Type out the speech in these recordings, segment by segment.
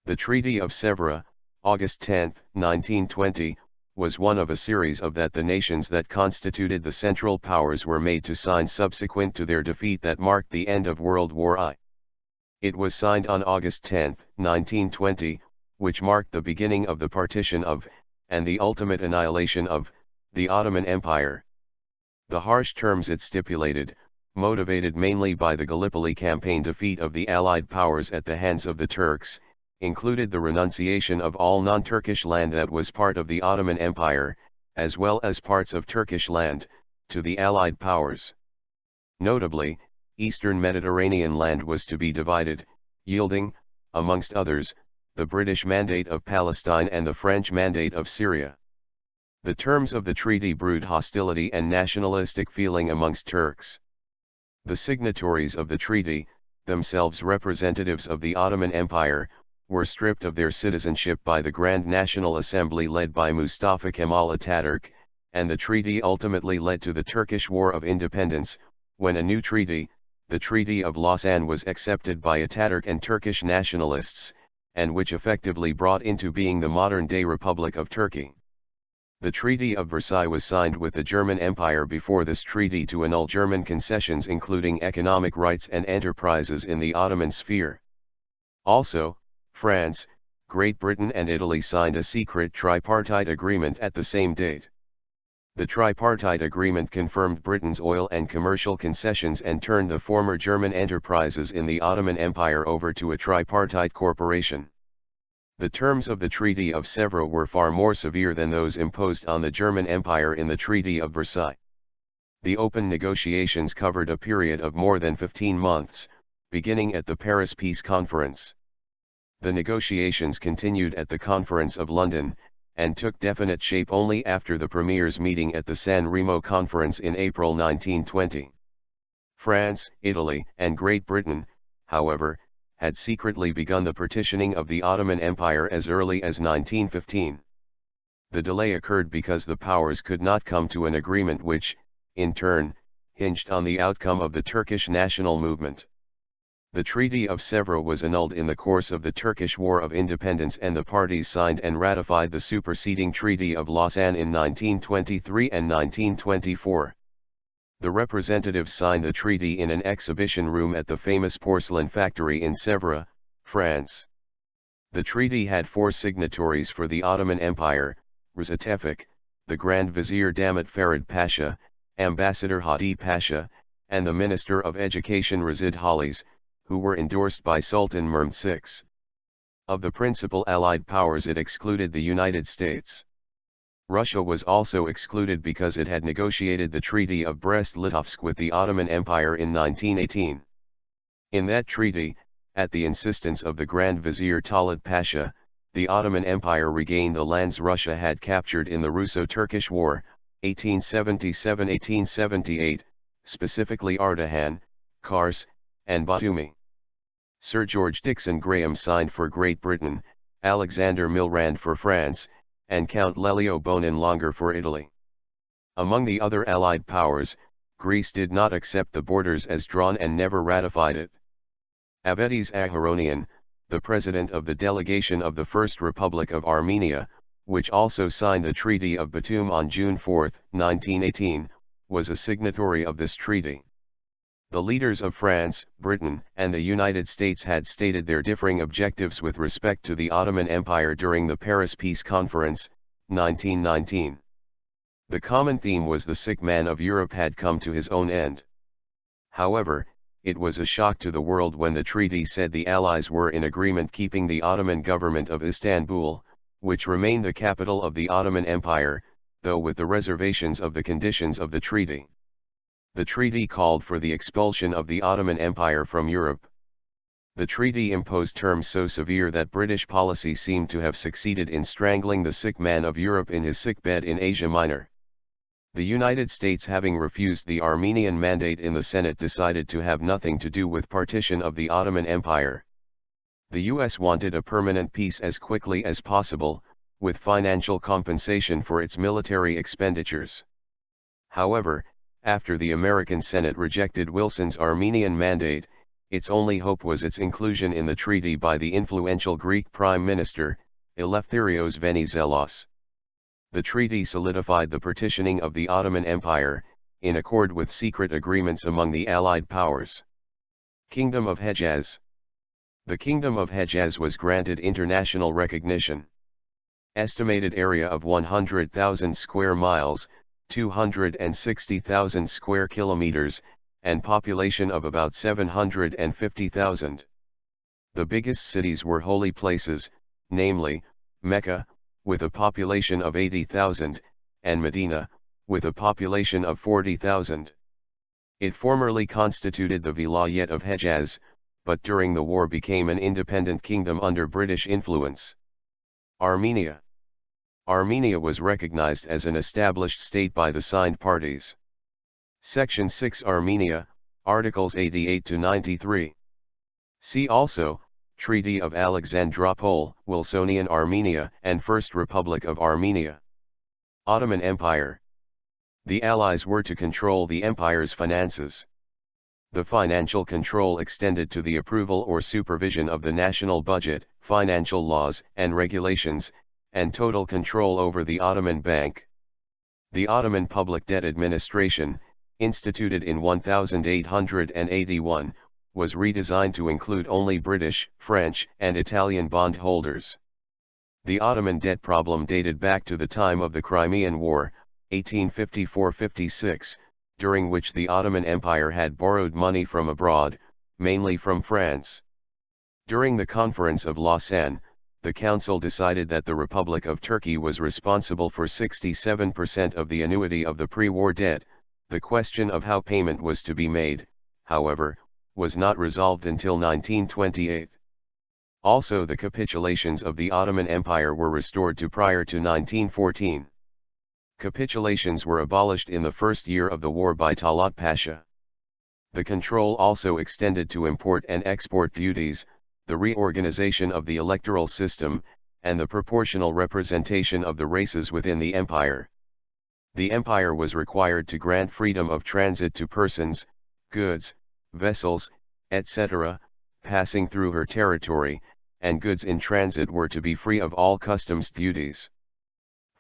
The Treaty of Sèvres, August 10, 1920, was one of a series of that the nations that constituted the Central Powers were made to sign subsequent to their defeat that marked the end of World War I. It was signed on August 10, 1920, which marked the beginning of the partition of, and the ultimate annihilation of, the Ottoman Empire. The harsh terms it stipulated, motivated mainly by the Gallipoli campaign defeat of the Allied powers at the hands of the Turks, included the renunciation of all non-Turkish land that was part of the Ottoman Empire, as well as parts of Turkish land, to the Allied powers. Notably, Eastern Mediterranean land was to be divided, yielding, amongst others, the British Mandate of Palestine and the French Mandate of Syria. The terms of the treaty brewed hostility and nationalistic feeling amongst Turks. The signatories of the treaty, themselves representatives of the Ottoman Empire, were stripped of their citizenship by the Grand National Assembly led by Mustafa Kemal Atatürk, and the treaty ultimately led to the Turkish War of Independence, when a new treaty, the Treaty of Lausanne, was accepted by Atatürk and Turkish nationalists, and which effectively brought into being the modern-day Republic of Turkey. The Treaty of Versailles was signed with the German Empire before this treaty to annul German concessions including economic rights and enterprises in the Ottoman sphere. Also, France, Great Britain and Italy signed a secret tripartite agreement at the same date. The tripartite agreement confirmed Britain's oil and commercial concessions and turned the former German enterprises in the Ottoman Empire over to a tripartite corporation. The terms of the Treaty of Sèvres were far more severe than those imposed on the German Empire in the Treaty of Versailles. The open negotiations covered a period of more than 15 months, beginning at the Paris Peace Conference. The negotiations continued at the Conference of London, and took definite shape only after the premiers' meeting at the San Remo Conference in April 1920. France, Italy, and Great Britain, however, had secretly begun the partitioning of the Ottoman Empire as early as 1915. The delay occurred because the powers could not come to an agreement which, in turn, hinged on the outcome of the Turkish national movement. The Treaty of Sèvres was annulled in the course of the Turkish War of Independence and the parties signed and ratified the superseding Treaty of Lausanne in 1923 and 1924. The representatives signed the treaty in an exhibition room at the famous porcelain factory in Sèvres, France. The treaty had 4 signatories for the Ottoman Empire: Reza Tevfik, the Grand Vizier Damat Farid Pasha, Ambassador Hadi Pasha, and the Minister of Education Razid Halis, who were endorsed by Sultan Mehmed VI. Of the principal Allied powers it excluded the United States. Russia was also excluded because it had negotiated the Treaty of Brest-Litovsk with the Ottoman Empire in 1918. In that treaty, at the insistence of the Grand Vizier Talat Pasha, the Ottoman Empire regained the lands Russia had captured in the Russo-Turkish War, 1877-1878, specifically Ardahan, Kars, and Batumi. Sir George Dixon Graham signed for Great Britain, Alexander Milrand for France, and Count Lelio Bonin-Longer for Italy. Among the other Allied powers, Greece did not accept the borders as drawn and never ratified it. Avetis Aharonian, the president of the delegation of the First Republic of Armenia, which also signed the Treaty of Batum on June 4, 1918, was a signatory of this treaty. The leaders of France, Britain, and the United States had stated their differing objectives with respect to the Ottoman Empire during the Paris Peace Conference, 1919. The common theme was the sick man of Europe had come to his own end. However, it was a shock to the world when the treaty said the Allies were in agreement keeping the Ottoman government of Istanbul, which remained the capital of the Ottoman Empire, though with the reservations of the conditions of the treaty. The treaty called for the expulsion of the Ottoman Empire from Europe. The treaty imposed terms so severe that British policy seemed to have succeeded in strangling the sick man of Europe in his sickbed in Asia Minor. The United States, having refused the Armenian mandate in the Senate, decided to have nothing to do with partition of the Ottoman Empire. The U.S. wanted a permanent peace as quickly as possible, with financial compensation for its military expenditures. However, after the American Senate rejected Wilson's Armenian mandate, Its only hope was its inclusion in the treaty by the influential Greek Prime Minister, Eleftherios Venizelos. The treaty solidified the partitioning of the Ottoman Empire, in accord with secret agreements among the Allied powers. Kingdom of Hejaz. The Kingdom of Hejaz was granted international recognition. Estimated area of 100,000 square miles, 260,000 square kilometers, and population of about 750,000. The biggest cities were holy places, namely, Mecca, with a population of 80,000, and Medina, with a population of 40,000. It formerly constituted the Vilayet of Hejaz, but during the war became an independent kingdom under British influence. Armenia. Armenia was recognized as an established state by the signed parties. Section 6 Armenia, Articles 88 to 93. See also, Treaty of Alexandropol, Wilsonian Armenia and First Republic of Armenia. Ottoman Empire. The Allies were to control the empire's finances. The financial control extended to the approval or supervision of the national budget, financial laws and regulations, and total control over the Ottoman Bank. The Ottoman Public Debt Administration, instituted in 1881, was redesigned to include only British, French, and Italian bondholders. The Ottoman debt problem dated back to the time of the Crimean War, 1854-56, during which the Ottoman Empire had borrowed money from abroad, mainly from France. During the Conference of Lausanne, the Council decided that the Republic of Turkey was responsible for 67% of the annuity of the pre-war debt. The question of how payment was to be made, however, was not resolved until 1928. Also, the capitulations of the Ottoman Empire were restored to prior to 1914. Capitulations were abolished in the first year of the war by Talat Pasha. The control also extended to import and export duties, the reorganization of the electoral system, and the proportional representation of the races within the empire. The empire was required to grant freedom of transit to persons, goods, vessels, etc., passing through her territory, and goods in transit were to be free of all customs duties.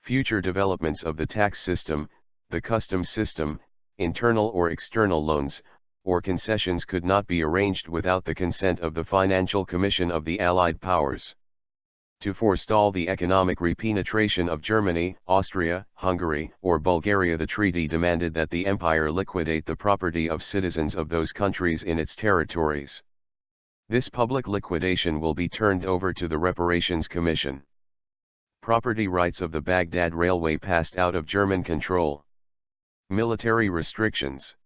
Future developments of the tax system, the customs system, internal or external loans, or concessions could not be arranged without the consent of the Financial Commission of the Allied powers. To forestall the economic repenetration of Germany, Austria, Hungary, or Bulgaria, the treaty demanded that the empire liquidate the property of citizens of those countries in its territories. This public liquidation will be turned over to the Reparations Commission. Property rights of the Baghdad Railway passed out of German control. Military restrictions.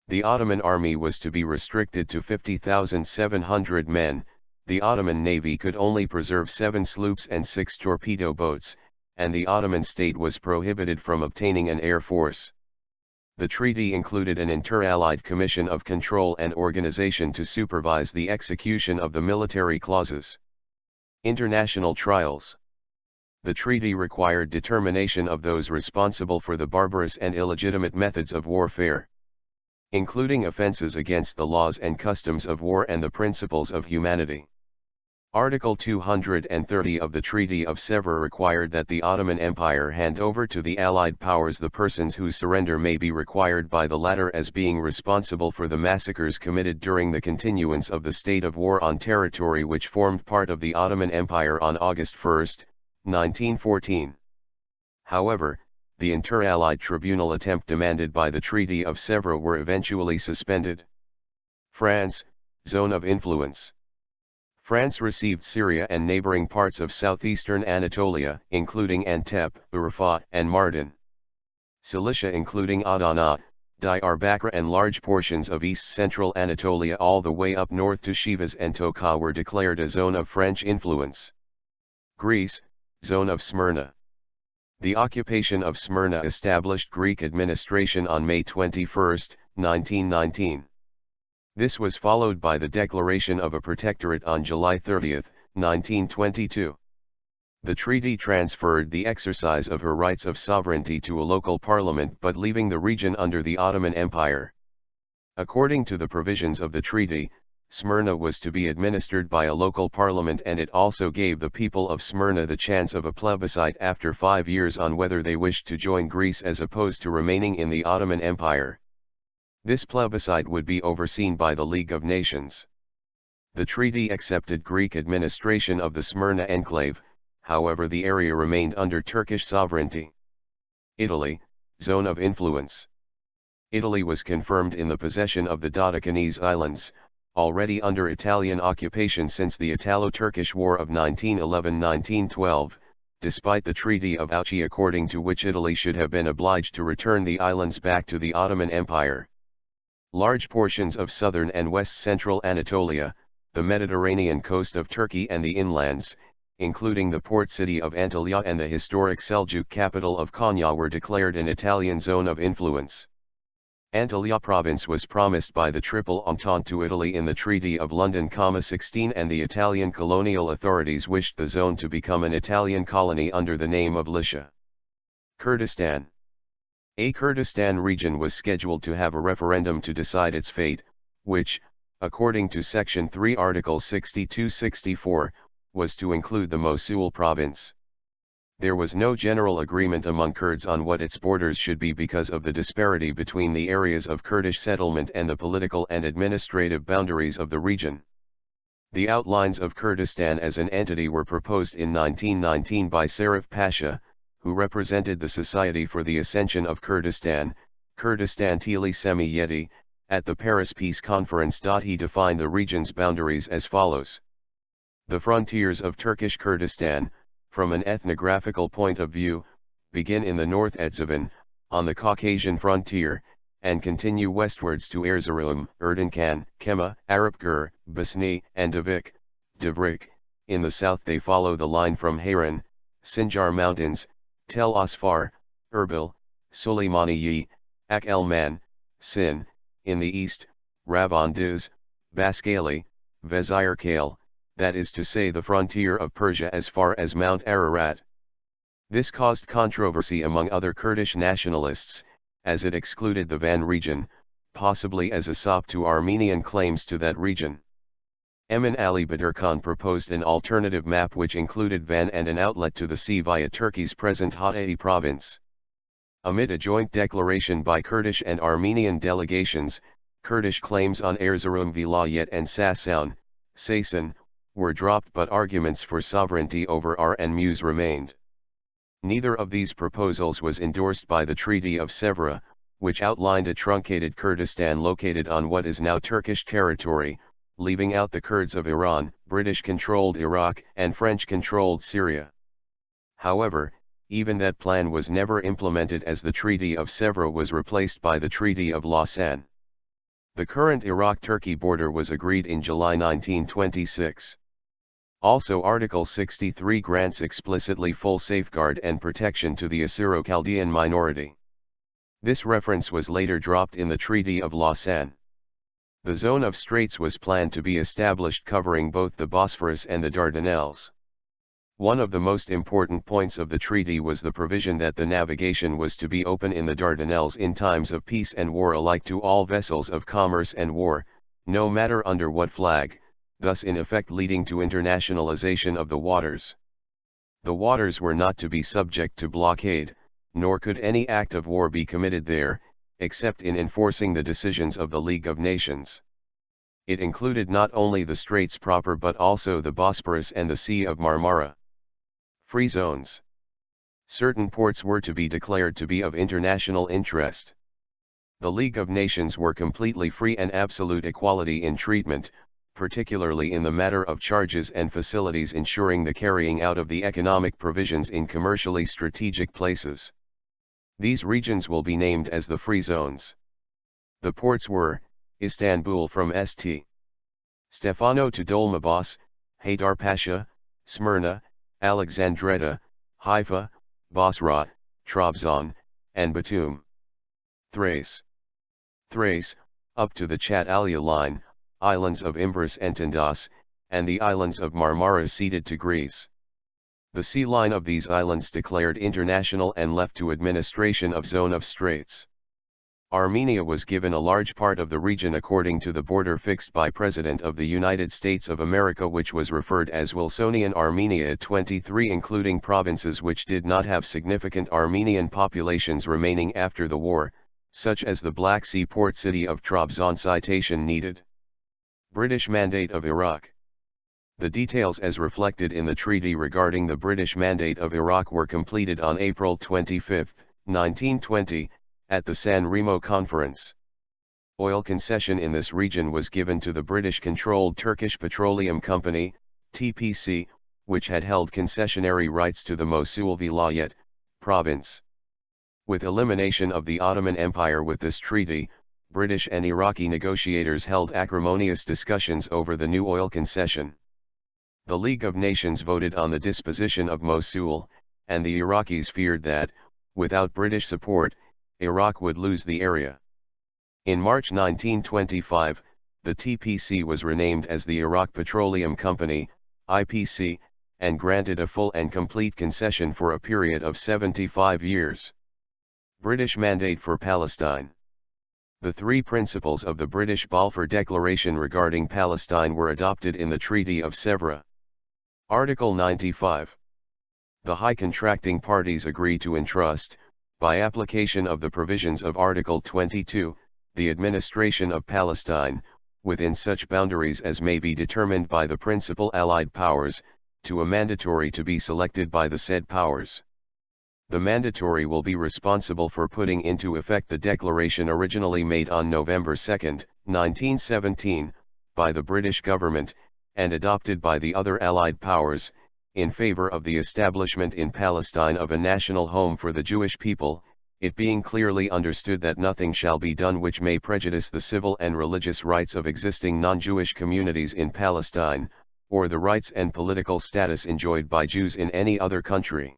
The Ottoman army was to be restricted to 50,700 men. The Ottoman navy could only preserve 7 sloops and 6 torpedo boats, and the Ottoman state was prohibited from obtaining an air force. The treaty included an inter-allied commission of control and organization to supervise the execution of the military clauses. International trials. The treaty required determination of those responsible for the barbarous and illegitimate methods of warfare, including offenses against the laws and customs of war and the principles of humanity. Article 230 of the Treaty of Sèvres required that the Ottoman Empire hand over to the Allied powers the persons whose surrender may be required by the latter as being responsible for the massacres committed during the continuance of the state of war on territory which formed part of the Ottoman Empire on August 1, 1914. However, the inter-Allied tribunal attempt demanded by the Treaty of Sèvres were eventually suspended. France, Zone of Influence. France received Syria and neighboring parts of southeastern Anatolia, including Antep, Urfa, and Mardin. Cilicia including Adana, Diyarbakir and large portions of east-central Anatolia all the way up north to Sivas and Toka were declared a zone of French influence. Greece, Zone of Smyrna. The occupation of Smyrna established Greek administration on May 21, 1919. This was followed by the declaration of a protectorate on July 30, 1922. The treaty transferred the exercise of her rights of sovereignty to a local parliament but leaving the region under the Ottoman Empire. According to the provisions of the treaty, Smyrna was to be administered by a local parliament, and it also gave the people of Smyrna the chance of a plebiscite after 5 years on whether they wished to join Greece as opposed to remaining in the Ottoman Empire. This plebiscite would be overseen by the League of Nations. The treaty accepted Greek administration of the Smyrna enclave, however the area remained under Turkish sovereignty. Italy, zone of influence. Italy was confirmed in the possession of the Dodecanese Islands, already under Italian occupation since the Italo-Turkish War of 1911–1912, despite the Treaty of Auchi, according to which Italy should have been obliged to return the islands back to the Ottoman Empire. Large portions of southern and west-central Anatolia, the Mediterranean coast of Turkey and the inlands, including the port city of Antalya and the historic Seljuk capital of Konya, were declared an Italian zone of influence. Antalya province was promised by the Triple Entente to Italy in the Treaty of London, 16, and the Italian colonial authorities wished the zone to become an Italian colony under the name of Lycia. Kurdistan. A Kurdistan region was scheduled to have a referendum to decide its fate, which, according to Section 3 Articles 62–64, was to include the Mosul province. There was no general agreement among Kurds on what its borders should be because of the disparity between the areas of Kurdish settlement and the political and administrative boundaries of the region. The outlines of Kurdistan as an entity were proposed in 1919 by Sarif Pasha, who represented the Society for the Ascension of Kurdistan, Kurdistan Tili Semiyeti, at the Paris Peace Conference. He defined the region's boundaries as follows. The frontiers of Turkish Kurdistan, from an ethnographical point of view, begin in the north at Zevan, on the Caucasian frontier, and continue westwards to Erzurum, Erzincan, Kema, Arapgur, Basni, and Divrik. In the south they follow the line from Hayran, Sinjar Mountains, Tel Asfar, Erbil, Suleymaniye, Ak el-Man, Sin. In the east, Ravandiz, Baskali, Vezirkale, that is to say the frontier of Persia as far as Mount Ararat. This caused controversy among other Kurdish nationalists, as it excluded the Van region, possibly as a sop to Armenian claims to that region. Emin Ali Baturkan proposed an alternative map which included Van and an outlet to the sea via Turkey's present Hatay province. Amid a joint declaration by Kurdish and Armenian delegations, Kurdish claims on Erzurum Vilayet and Sasan, were dropped, but arguments for sovereignty over Ar and Mus remained. Neither of these proposals was endorsed by the Treaty of Sèvres, which outlined a truncated Kurdistan located on what is now Turkish territory, leaving out the Kurds of Iran, British-controlled Iraq, and French-controlled Syria. However, even that plan was never implemented, as the Treaty of Sèvres was replaced by the Treaty of Lausanne. The current Iraq-Turkey border was agreed in July 1926. Also, Article 63 grants explicitly full safeguard and protection to the Assyro-Chaldean minority. This reference was later dropped in the Treaty of Lausanne. The zone of straits was planned to be established covering both the Bosphorus and the Dardanelles. One of the most important points of the treaty was the provision that the navigation was to be open in the Dardanelles in times of peace and war alike to all vessels of commerce and war, no matter under what flag, thus in effect leading to internationalization of the waters. The waters were not to be subject to blockade, nor could any act of war be committed there, except in enforcing the decisions of the League of Nations. It included not only the straits proper but also the Bosporus and the Sea of Marmara. Free zones. Certain ports were to be declared to be of international interest. The League of Nations were completely free and absolute equality in treatment, particularly in the matter of charges and facilities, ensuring the carrying out of the economic provisions in commercially strategic places. These regions will be named as the free zones. The ports were, Istanbul from St. Stefano to Dolmabahce, Haydar Pasha, Smyrna, Alexandretta, Haifa, Basra, Trabzon, and Batum. Thrace, up to the Çatalya line, islands of Imbros and Tindas, and the islands of Marmara ceded to Greece. The sea line of these islands declared international and left to administration of zone of straits. Armenia was given a large part of the region according to the border fixed by President of the United States of America, which was referred as Wilsonian Armenia at 23, including provinces which did not have significant Armenian populations remaining after the war, such as the Black Sea port city of Trabzon. Citation needed. British Mandate of Iraq. The details as reflected in the treaty regarding the British Mandate of Iraq were completed on April 25, 1920, at the San Remo Conference. Oil concession in this region was given to the British-controlled Turkish Petroleum Company, TPC, which had held concessionary rights to the Mosul Vilayet province. With elimination of the Ottoman Empire with this treaty, British and Iraqi negotiators held acrimonious discussions over the new oil concession. The League of Nations voted on the disposition of Mosul, and the Iraqis feared that, without British support, Iraq would lose the area. In March 1925, the TPC was renamed as the Iraq Petroleum Company, IPC, and granted a full and complete concession for a period of 75 years. British Mandate for Palestine. The three principles of the British Balfour Declaration regarding Palestine were adopted in the Treaty of Sèvres. Article 95. The high contracting parties agree to entrust, by application of the provisions of Article 22, the administration of Palestine, within such boundaries as may be determined by the principal Allied powers, to a mandatory to be selected by the said powers. The mandatory will be responsible for putting into effect the declaration originally made on November 2, 1917, by the British government, and adopted by the other Allied powers, in favor of the establishment in Palestine of a national home for the Jewish people, it being clearly understood that nothing shall be done which may prejudice the civil and religious rights of existing non-Jewish communities in Palestine, or the rights and political status enjoyed by Jews in any other country.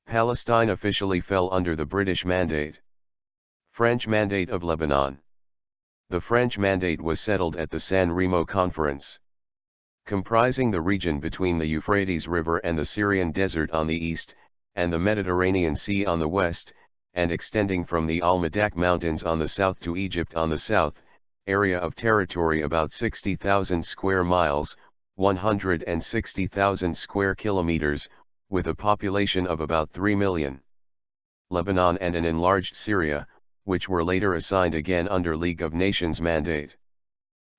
Palestine officially fell under the British Mandate. French Mandate of Lebanon. The French Mandate was settled at the San Remo Conference. Comprising the region between the Euphrates River and the Syrian Desert on the east, and the Mediterranean Sea on the west, and extending from the Al-Madak Mountains on the south to Egypt on the south, area of territory about 60,000 square miles, 160,000 square kilometers, with a population of about 3 million. Lebanon and an enlarged Syria, which were later assigned again under League of Nations mandate.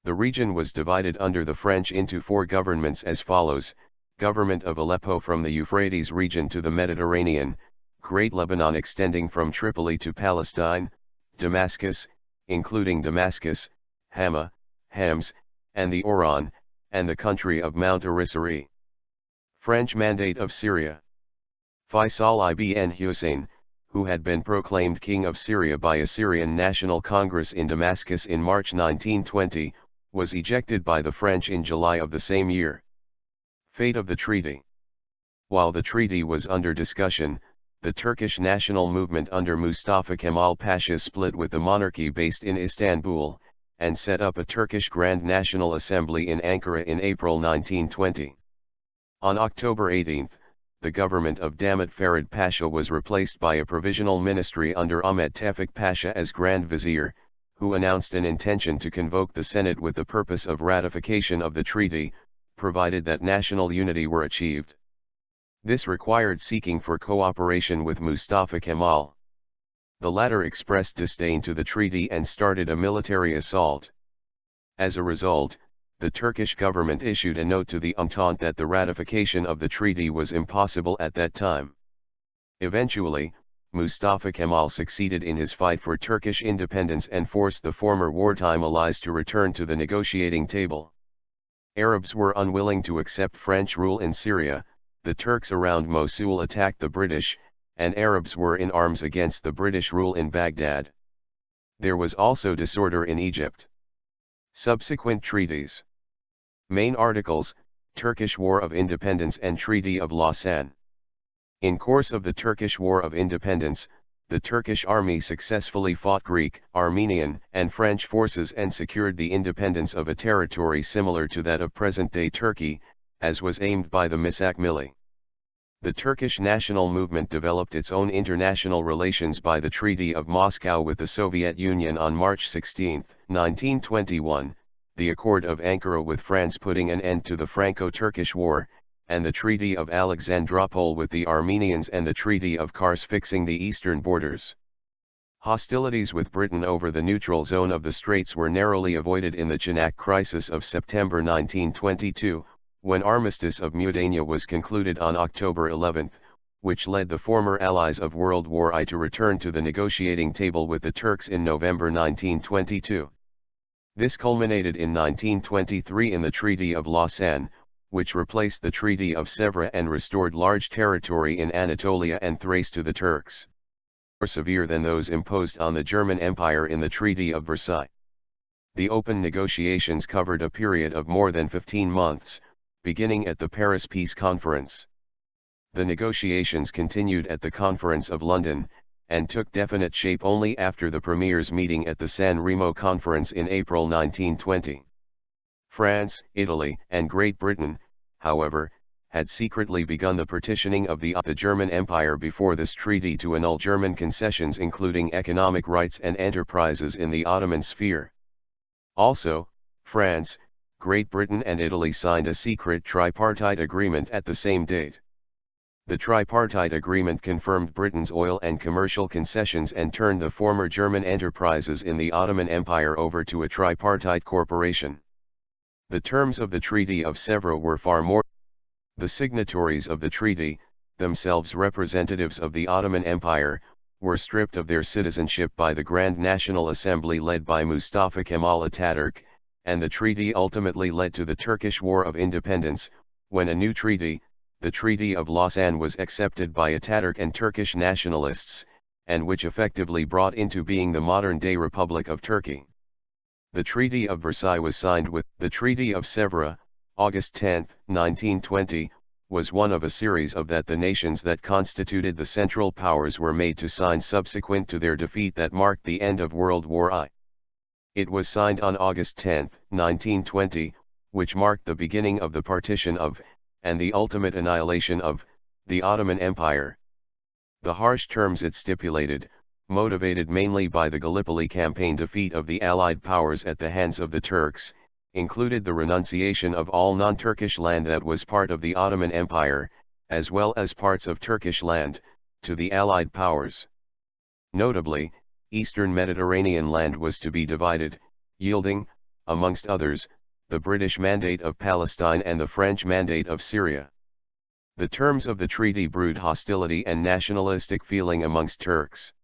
The region was divided under the French into four governments as follows: Government of Aleppo from the Euphrates region to the Mediterranean, Great Lebanon extending from Tripoli to Palestine, Damascus, including Damascus, Hama, Hams, and the Oran, and the country of Mount Arisari. French Mandate of Syria. Faisal ibn Hussein, who had been proclaimed King of Syria by a Syrian National Congress in Damascus in March 1920, was ejected by the French in July of the same year. Fate of the treaty. While the treaty was under discussion, the Turkish national movement under Mustafa Kemal Pasha split with the monarchy based in Istanbul, and set up a Turkish Grand National Assembly in Ankara in April 1920. On October 18, the government of Damat Farid Pasha was replaced by a provisional ministry under Ahmet Tevfik Pasha as Grand Vizier, who announced an intention to convoke the Senate with the purpose of ratification of the treaty, provided that national unity were achieved. This required seeking for cooperation with Mustafa Kemal. The latter expressed disdain to the treaty and started a military assault. As a result, the Turkish government issued a note to the Entente that the ratification of the treaty was impossible at that time. Eventually, Mustafa Kemal succeeded in his fight for Turkish independence and forced the former wartime allies to return to the negotiating table. Arabs were unwilling to accept French rule in Syria, the Turks around Mosul attacked the British, and Arabs were in arms against the British rule in Baghdad. There was also disorder in Egypt. Subsequent treaties. Main articles: Turkish War of Independence and Treaty of Lausanne. In course of the Turkish War of Independence, the Turkish army successfully fought Greek, Armenian, and French forces and secured the independence of a territory similar to that of present-day Turkey, as was aimed by the Misak Milli. The Turkish national movement developed its own international relations by the Treaty of Moscow with the Soviet Union on March 16, 1921, the Accord of Ankara with France putting an end to the Franco-Turkish War, and the Treaty of Alexandropol with the Armenians and the Treaty of Kars fixing the eastern borders. Hostilities with Britain over the neutral zone of the Straits were narrowly avoided in the Chanak crisis of September 1922, when Armistice of Mudanya was concluded on October 11, which led the former allies of World War I to return to the negotiating table with the Turks in November 1922. This culminated in 1923 in the Treaty of Lausanne, which replaced the Treaty of Sèvres and restored large territory in Anatolia and Thrace to the Turks, more severe than those imposed on the German Empire in the Treaty of Versailles. The open negotiations covered a period of more than 15 months, beginning at the Paris Peace Conference. The negotiations continued at the Conference of London, and took definite shape only after the premiers' meeting at the San Remo Conference in April 1920. France, Italy, and Great Britain, however, had secretly begun the partitioning of the German Empire before this treaty to annul German concessions including economic rights and enterprises in the Ottoman sphere. Also, France, Great Britain and Italy signed a secret tripartite agreement at the same date. The tripartite agreement confirmed Britain's oil and commercial concessions and turned the former German enterprises in the Ottoman Empire over to a tripartite corporation. The terms of the Treaty of Sèvres were far more. The signatories of the treaty, themselves representatives of the Ottoman Empire, were stripped of their citizenship by the Grand National Assembly led by Mustafa Kemal Atatürk, and the treaty ultimately led to the Turkish War of Independence, when a new treaty, the Treaty of Lausanne, was accepted by Atatürk and Turkish nationalists, and which effectively brought into being the modern-day Republic of Turkey. The Treaty of Versailles was signed with the Treaty of Sèvres, August 10, 1920, was one of a series of that the nations that constituted the Central Powers were made to sign subsequent to their defeat that marked the end of World War I. It was signed on August 10, 1920, which marked the beginning of the partition of, and the ultimate annihilation of, the Ottoman Empire. The harsh terms it stipulated, motivated mainly by the Gallipoli campaign defeat of the Allied powers at the hands of the Turks, included the renunciation of all non-Turkish land that was part of the Ottoman Empire, as well as parts of Turkish land, to the Allied powers. Notably, Eastern Mediterranean land was to be divided, yielding, amongst others, the British Mandate of Palestine and the French Mandate of Syria. The terms of the treaty brewed hostility and nationalistic feeling amongst Turks.